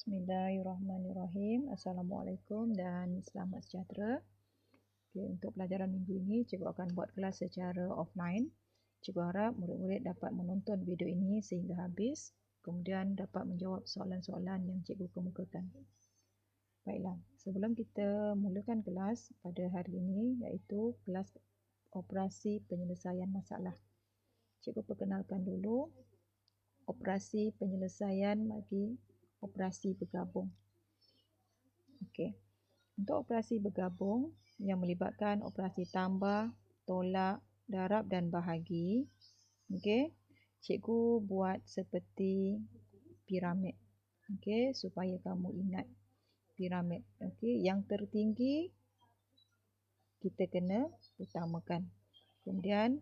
Bismillahirrahmanirrahim. Assalamualaikum dan selamat sejahtera. Okay, untuk pelajaran minggu ini, cikgu akan buat kelas secara offline. Cikgu harap murid-murid dapat menonton video ini sehingga habis, kemudian dapat menjawab soalan-soalan yang cikgu kemukakan. Baiklah, sebelum kita mulakan kelas pada hari ini, iaitu kelas operasi penyelesaian masalah. Cikgu perkenalkan dulu operasi penyelesaian bagi operasi bergabung. Okey. Untuk operasi bergabung yang melibatkan operasi tambah, tolak, darab dan bahagi, okey, cikgu buat seperti piramid. Okey, supaya kamu ingat piramid. Okey, yang tertinggi kita kena utamakan. Kemudian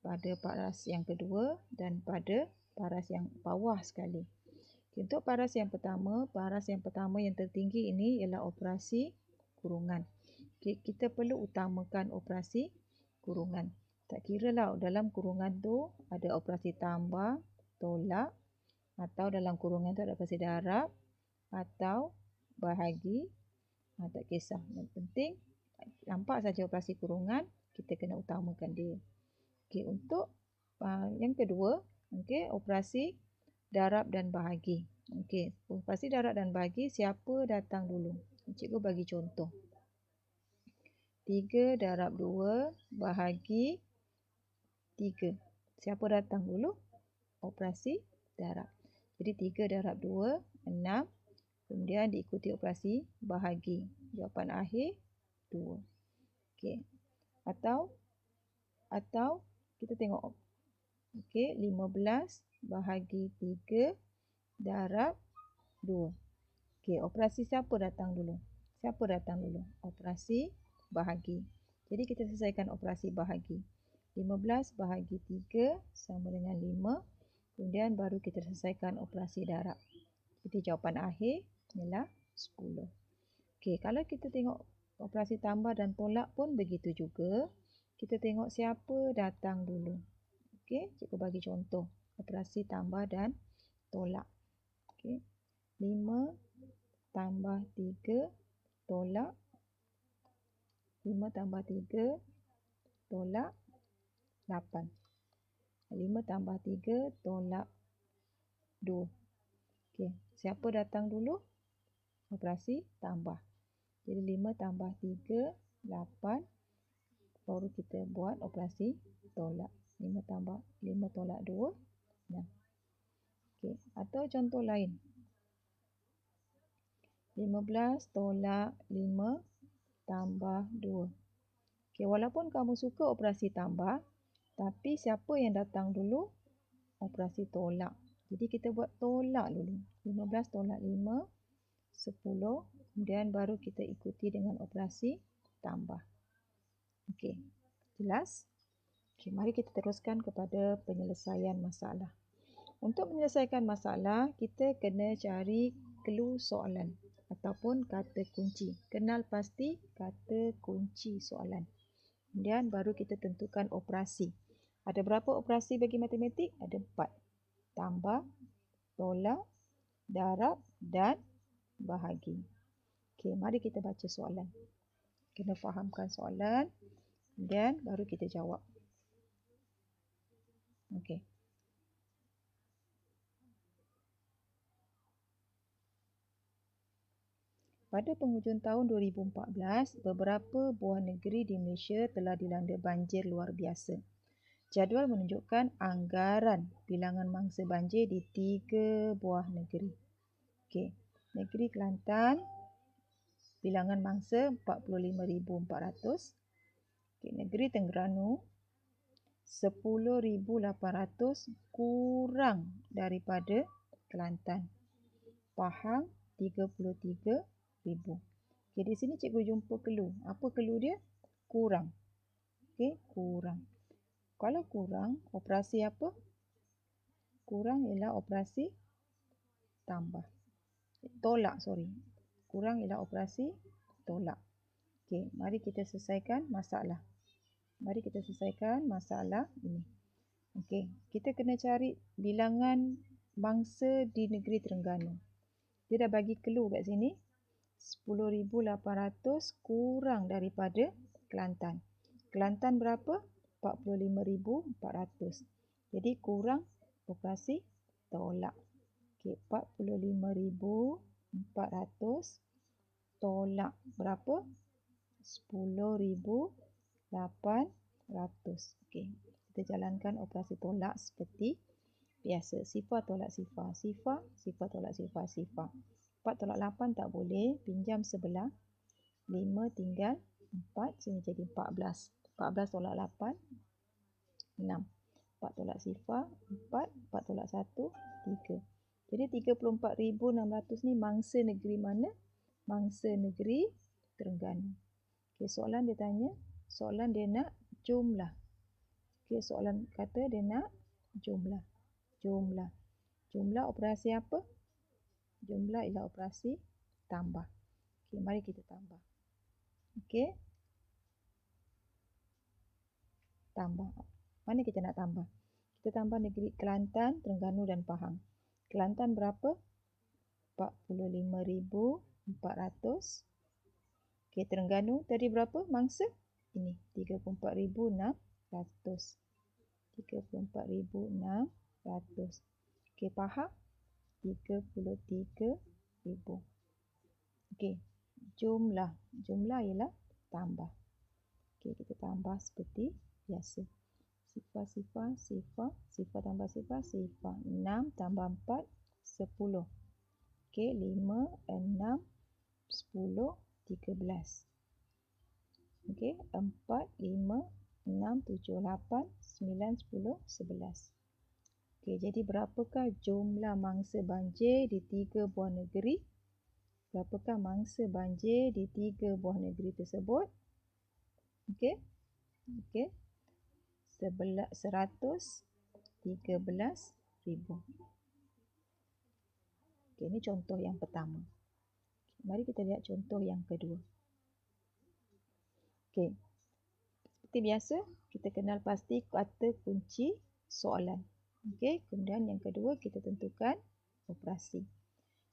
pada paras yang kedua dan pada paras yang bawah sekali. Untuk paras yang pertama yang tertinggi ini ialah operasi kurungan. Okay, kita perlu utamakan operasi kurungan. Tak kira lah dalam kurungan tu ada operasi tambah, tolak, atau dalam kurungan tu ada operasi darab atau bahagi, tak kisah. Yang penting nampak saja operasi kurungan, kita kena utamakan dia. Okay, untuk yang kedua, okay, operasi darab dan bahagi. Okey, operasi darab dan bahagi, siapa datang dulu? Cikgu bagi contoh. 3 darab 2 bahagi 3. Siapa datang dulu? Operasi darab. Jadi 3 darab 2, 6. Kemudian diikuti operasi bahagi. Jawapan akhir 2. Okey. Atau kita tengok. Okey, 15 bahagi 3 darab 2. Okey, operasi siapa datang dulu? Siapa datang dulu? Operasi bahagi. Jadi kita selesaikan operasi bahagi. 15 bahagi 3 sama dengan 5. Kemudian baru kita selesaikan operasi darab. Jadi jawapan akhir ialah 10. Okey, kalau kita tengok operasi tambah dan tolak pun begitu juga. Kita tengok siapa datang dulu. Okey, cikgu bagi contoh operasi tambah dan tolak. Okey. 5 tambah 3 tolak 5 tambah 3 tolak 8. 5 tambah 3 tolak 2. Okey, siapa datang dulu? Operasi tambah. Jadi 5 tambah 3 8, baru kita buat operasi tolak. 5 tambah 5 tolak 2 6. Okey, atau contoh lain. 15 tolak 5 tambah 2. Okey, walaupun kamu suka operasi tambah, tapi siapa yang datang dulu? Operasi tolak. Jadi kita buat tolak dulu. 15 tolak 5, 10. Kemudian baru kita ikuti dengan operasi tambah. Okey, jelas? Okey, mari kita teruskan kepada penyelesaian masalah. Untuk menyelesaikan masalah, kita kena cari clue soalan ataupun kata kunci. Kenal pasti kata kunci soalan. Kemudian baru kita tentukan operasi. Ada berapa operasi bagi matematik? Ada 4. Tambah, tolak, darab dan bahagi. Okey, mari kita baca soalan. Kena fahamkan soalan dan baru kita jawab. Okey. Pada penghujung tahun 2014, beberapa buah negeri di Malaysia telah dilanda banjir luar biasa. Jadual menunjukkan anggaran bilangan mangsa banjir di 3 buah negeri. Okey, negeri Kelantan, bilangan mangsa 45,400. Okey, negeri Terengganu 10,800 kurang daripada Kelantan. Pahang 33,000. Okey, di sini cikgu jumpa clue. Apa clue dia? Kurang. Okey, kurang. Kalau kurang, operasi apa? Kurang ialah operasi tambah. Tolak, sorry. Kurang ialah operasi tolak. Okey, mari kita selesaikan masalah. Mari kita selesaikan masalah ini. Okey, kita kena cari bilangan mangsa di negeri Terengganu. Dia dah bagi clue kat sini. 10,800 kurang daripada Kelantan. Kelantan berapa? 45,400. Jadi kurang operasi tolak. Okey, 45,400 tolak berapa? 10,800. Okey, kita jalankan operasi tolak seperti biasa. Sifar tolak sifar, sifar, sifar tolak sifar, sifar. 4 tolak 8 tak boleh, pinjam sebelah. 5 tinggal 4, sini jadi 14. 14 tolak 8, 6. 4 tolak sifar, 4. 4 tolak 1, 3. Jadi 34,600 ni mangsa negeri mana? Mangsa negeri Terengganu. Okey, soalan dia tanya, soalan dia nak jumlah. Okey, soalan kata dia nak jumlah. Jumlah. Jumlah operasi apa? Jumlah ialah operasi tambah. Okey, mari kita tambah. Okey. Tambah. Mana kita nak tambah? Kita tambah negeri Kelantan, Terengganu dan Pahang. Kelantan berapa? 45,400. Okey, Terengganu tadi berapa mangsa? Ini 34,600. 34,600. Okey, Pahang 33,000. Okey, jumlah. Jumlah ialah tambah. Okey, kita tambah seperti biasa. Sifar, sifar, sifar. Sifar tambah sifar, sifar. 6 tambah 4, 10. Okey, 5, 6, 10, 13. Okey, 4, 5, 6, 7, 8, 9, 10, 11. Okey, jadi berapakah jumlah mangsa banjir di 3 buah negeri? Berapakah mangsa banjir di 3 buah negeri tersebut? Okey. Okey. 113,000. Okey, ini contoh yang pertama. Mari kita lihat contoh yang kedua. Okey. Seperti biasa, kita kenal pasti kata kunci soalan. Okey, kemudian yang kedua kita tentukan operasi.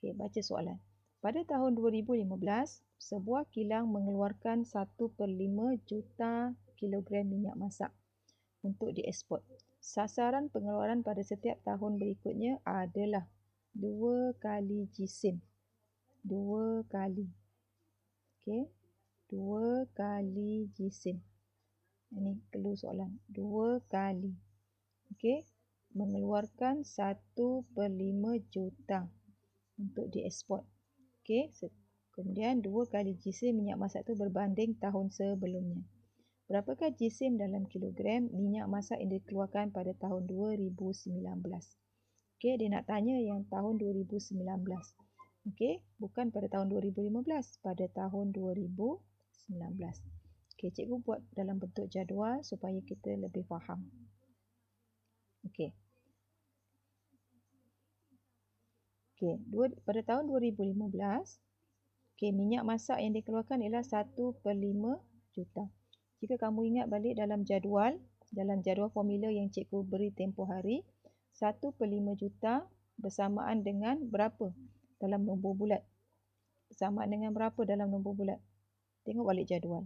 Okey, baca soalan. Pada tahun 2015, sebuah kilang mengeluarkan 1/5 juta kilogram minyak masak untuk dieksport. Sasaran pengeluaran pada setiap tahun berikutnya adalah 2 kali jisim. 2 kali. Okey. 2 kali jisim. Ini clue soalan. 2 kali. Okey. Mengeluarkan 1/5 juta untuk dieksport. Okey. Kemudian 2 kali jisim minyak masak itu berbanding tahun sebelumnya. Berapakah jisim dalam kilogram minyak masak yang dikeluarkan pada tahun 2019? Okey, dia nak tanya yang tahun 2019. Okey, bukan pada tahun 2015, pada tahun 2019. Okey, cikgu buat dalam bentuk jadual supaya kita lebih faham. Okey. Okey, pada tahun 2015, okey, minyak masak yang dikeluarkan ialah 1/5 juta. Jika kamu ingat balik dalam jadual formula yang cikgu beri tempoh hari, 1/5 juta bersamaan dengan berapa dalam nombor bulat? Bersamaan dengan berapa dalam nombor bulat? Tengok balik jadual.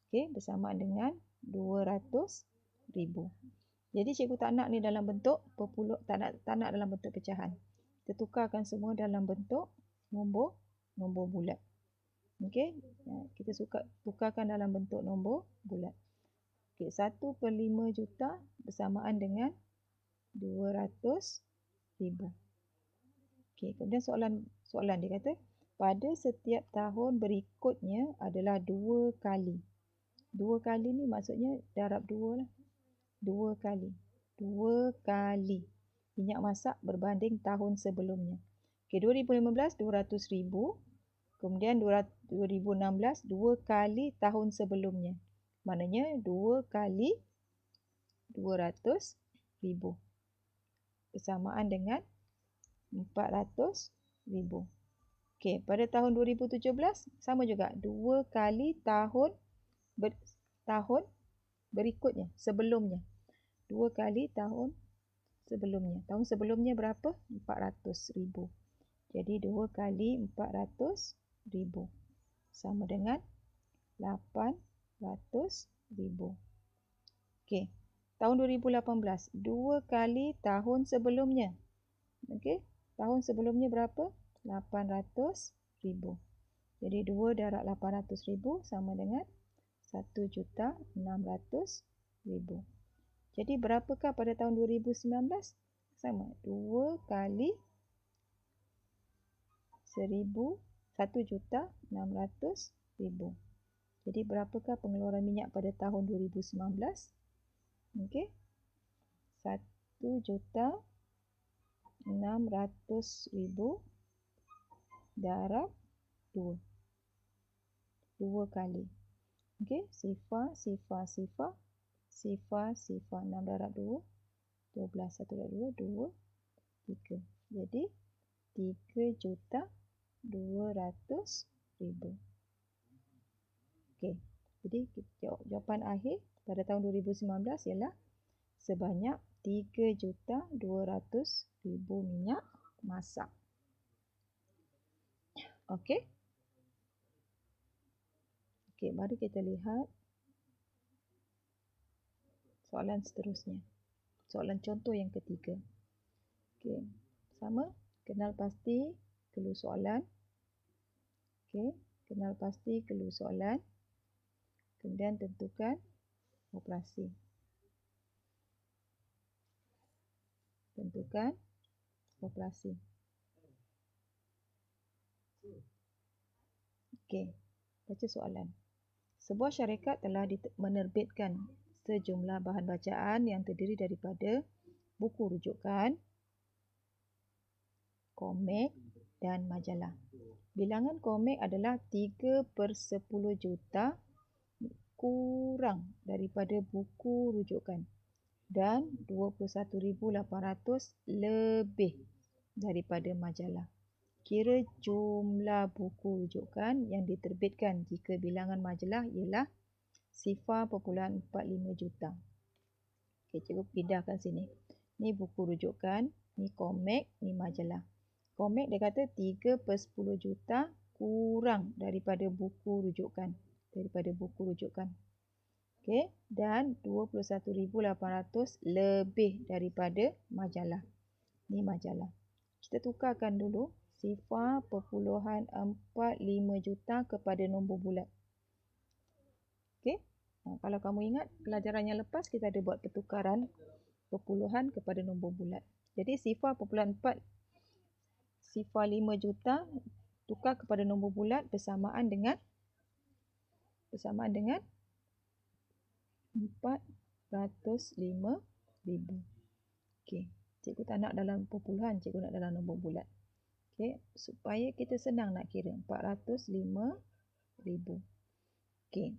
Okey, bersamaan dengan 200,000. Jadi cikgu tak nak ni dalam bentuk tak nak dalam bentuk pecahan. Kita tukarkan semua dalam bentuk nombor bulat. Okey, kita tukarkan dalam bentuk nombor bulat. Okey, 1/5 juta bersamaan dengan 200,000. Okey, kemudian soalan dia kata, pada setiap tahun berikutnya adalah 2 kali. 2 kali ni maksudnya darab 2 lah. 2 kali. 2 kali minyak masak berbanding tahun sebelumnya. Okey, 2015 200,000. Kemudian 2016 2 kali tahun sebelumnya. Maknanya 2 kali 200,000. Bersamaan dengan 400,000. Okey, pada tahun 2017 sama juga. 2 kali tahun berikutnya, sebelumnya. 2 kali tahun sebelumnya. Tahun sebelumnya berapa? 400,000. Jadi 2 kali 400,000 sama dengan 800,000. Okey. Tahun 2018, 2 kali tahun sebelumnya. Okey. Tahun sebelumnya berapa? 800,000. Jadi 2 darab 800,000 sama dengan 1,600,000. Jadi berapakah pada tahun 2019? Sama. 2 kali 1,600,000. Jadi berapakah pengeluaran minyak pada tahun 2019? Okey. 1,600,000 darab 2. 2 kali. Okey, sifar, sifar, sifar, sifar, sifar. 6 darab 2, 12. 1 darab 2, 2, 3. Jadi, 3,200,000. Okey, jadi jawapan akhir pada tahun 2019 ialah sebanyak 3,200,000 minyak masak. Okey. Okey, mari kita lihat soalan seterusnya. Soalan contoh yang ketiga. Okey, sama. Kenal pasti clue soalan. Okey, kenal pasti clue soalan. Kemudian tentukan operasi. Tentukan operasi. Okey, baca soalan. Sebuah syarikat telah menerbitkan sejumlah bahan bacaan yang terdiri daripada buku rujukan, komik dan majalah. Bilangan komik adalah 3/10 juta kurang daripada buku rujukan dan 21,800 lebih daripada majalah. Kira jumlah buku rujukan yang diterbitkan jika bilangan majalah ialah 0.45 juta. Okey, cikgu pindahkan sini. Ni buku rujukan, ni komik, ni majalah. Komik dia kata 3/10 juta kurang daripada buku rujukan. Okey, dan 21,800 lebih daripada majalah. Ni majalah. Kita tukarkan dulu 0.45 juta kepada nombor bulat. Okey. Kalau kamu ingat pelajaran yang lepas kita ada buat pertukaran perpuluhan kepada nombor bulat. Jadi 0.45 juta tukar kepada nombor bulat bersamaan dengan 405,000. Okey, cikgu tak nak dalam perpuluhan, cikgu nak dalam nombor bulat. Okey, supaya kita senang nak kira 405,000. Okey,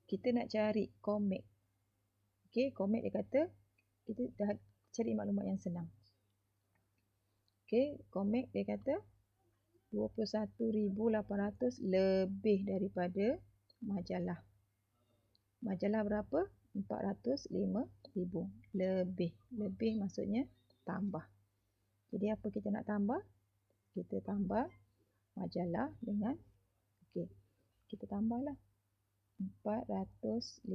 kita nak cari komik. Okey, komik dia kata kita dah cari maklumat yang senang. Okey, komik dia kata 21,800 lebih daripada majalah. Majalah berapa? 405,000. Lebih maksudnya tambah. Jadi apa kita nak tambah? Kita tambah majalah dengan, okey, kita tambahlah 405,000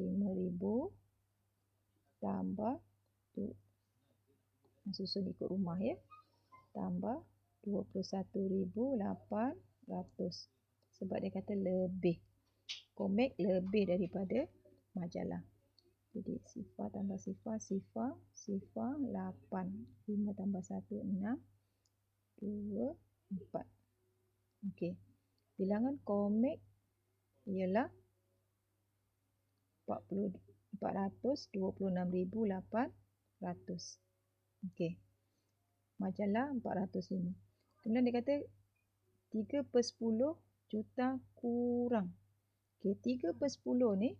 tambah tu, susun ikut rumah ya, tambah 21,800 sebab dia kata lebih. Komik lebih daripada majalah. Jadi sifar tambah sifar, sifar, sifar 8. 5 tambah 1, 6, 2, 4. Okey. Bilangan komik ialah 426,800. Okey. Majalah 405. Kemudian dia kata 3/10 juta kurang. Okey, 3/10 ni.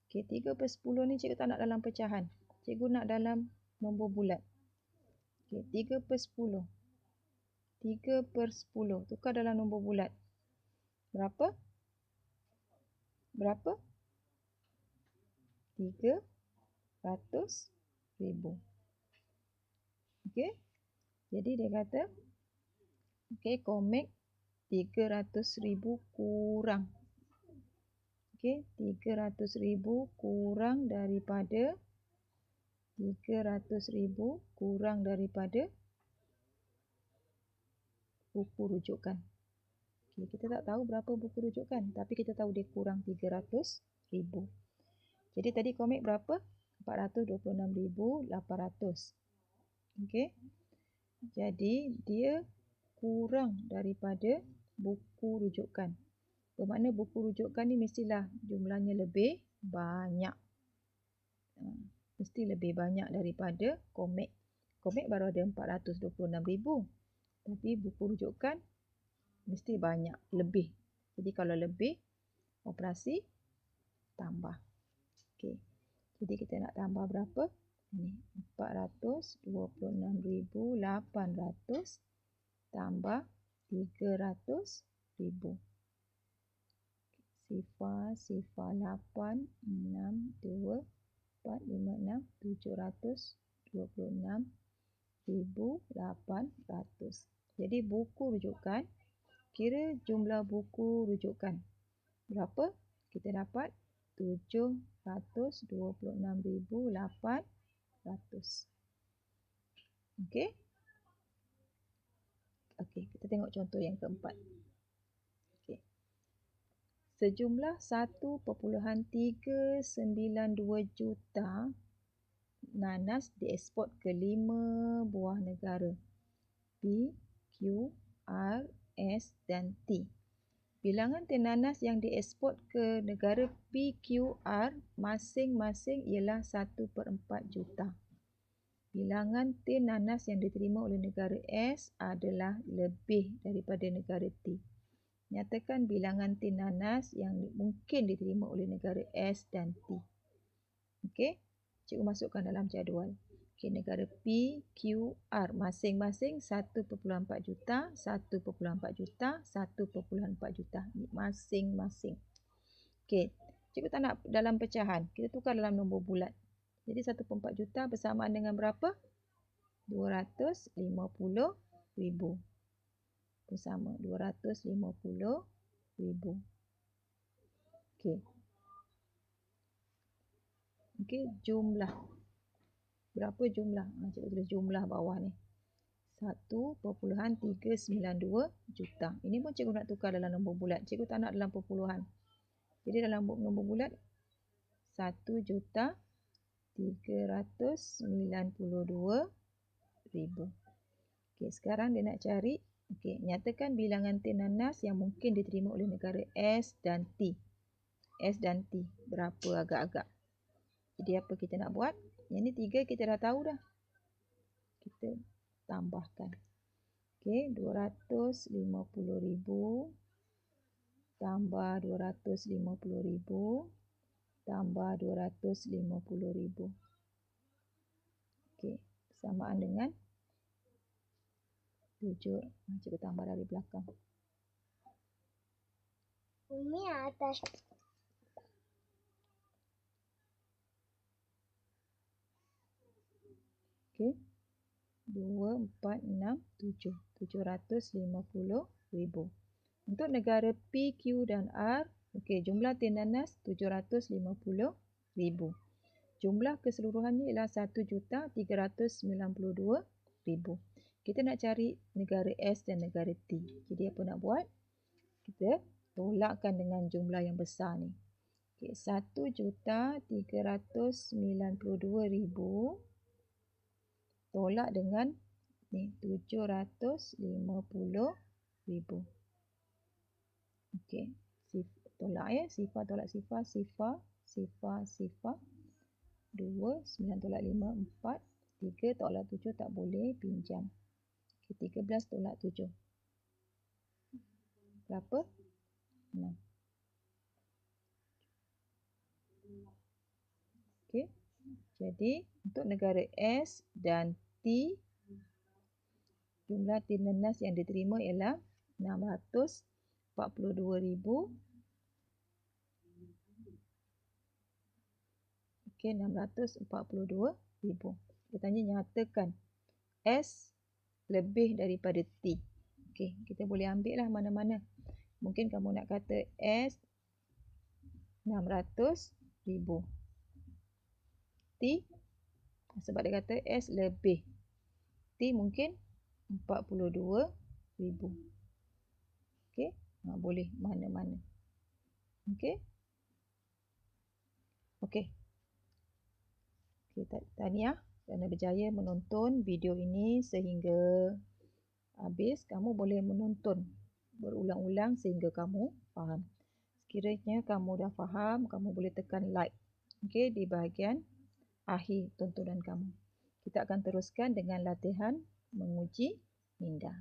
Okey, 3/10 ni cikgu tak nak dalam pecahan. Cikgu nak dalam nombor bulat. Okey, 3/10. 3/10 tukar dalam nombor bulat. Berapa? 300,000. Okey. Jadi dia kata Okey, Comex 300,000 kurang. Okey, 300,000 kurang daripada 300,000 kurang daripada buku rujukan. Okey, kita tak tahu berapa buku rujukan, tapi kita tahu dia kurang 300,000. Jadi tadi Comex berapa? 426,800. Okey. Jadi dia kurang daripada buku rujukan. Bermakna buku rujukan ni mestilah jumlahnya lebih banyak. Mesti lebih banyak daripada Comex. Comex baru ada 426,000. Tapi buku rujukan mesti banyak, lebih. Jadi kalau lebih, operasi tambah. Okey. Jadi kita nak tambah berapa? Ini 426,800 tambah 300,000. Sifar 826,256,726,800. Jadi buku rujukan, kira jumlah buku rujukan. Berapa? Kita dapat 726,800. Okey? Okey, kita tengok contoh yang keempat. Okey. Sejumlah 1.392 juta nanas dieksport ke 5 buah negara P, Q, R, S dan T. Bilangan tin nanas yang dieksport ke negara P, Q, R masing-masing ialah 1/4 juta. Bilangan tin nanas yang diterima oleh negara S adalah lebih daripada negara T. Nyatakan bilangan tin nanas yang mungkin diterima oleh negara S dan T. Okey, cikgu masukkan dalam jadual. Okey, negara P, Q, R masing-masing 1.4 juta, 1.4 juta, 1.4 juta. Ini masing-masing. Okey, cikgu tak nak dalam pecahan. Kita tukar dalam nombor bulat. Jadi 1.4 juta bersamaan dengan berapa? 250,000. Bersama 250,000. Okey. Okey, jumlah. Berapa jumlah? Cikgu tulis jumlah bawah ni. 1.392 juta. Ini pun cikgu nak tukar dalam nombor bulat. Cikgu tak nak dalam perpuluhan. Jadi dalam nombor bulat 1.392,000. Okey, sekarang dia nak cari, okey, nyatakan bilangan tin nanas yang mungkin diterima oleh negara S dan T. S dan T berapa agak-agak. Jadi apa kita nak buat? Yang ni 3 kita dah tahu dah. Kita tambahkan. Okey, 250,000 tambah 250,000 tambah 250,000. Okey, bersamaan dengan 7. Cikgu tambah dari belakang. Umi atas. Okey. 2, 4, 6, 7. 750,000. Untuk negara P, Q dan R, okey, jumlah tin nanas 750,000. Jumlah keseluruhannya ialah 1,392,000. Kita nak cari negara S dan negara T. Jadi apa nak buat? Kita tolakkan dengan jumlah yang besar ni. Okey, 1,392,000 tolak dengan ni 750,000. Okey, tolak ya, sifar tolak sifar, sifar, sifar, sifar. 2, 9 tolak 5, 4, 3 tolak 7 tak boleh, pinjam. Okey, 13 tolak 7. Berapa? 6. Okey, jadi untuk negara S dan T, jumlah tin nanas yang diterima ialah 642,000. Okey, 642,000. Dia tanya nyatakan S lebih daripada T. Okey, kita boleh ambil lah mana-mana. Mungkin kamu nak kata S 600,000. T, sebab dia kata S lebih. T mungkin 42,000. Okey, boleh mana-mana. Okey. Okey. Tahniah kerana berjaya menonton video ini sehingga habis. Kamu boleh menonton berulang-ulang sehingga kamu faham. Sekiranya kamu dah faham, kamu boleh tekan like, okey, di bahagian akhir tontonan kamu. Kita akan teruskan dengan latihan menguji minda.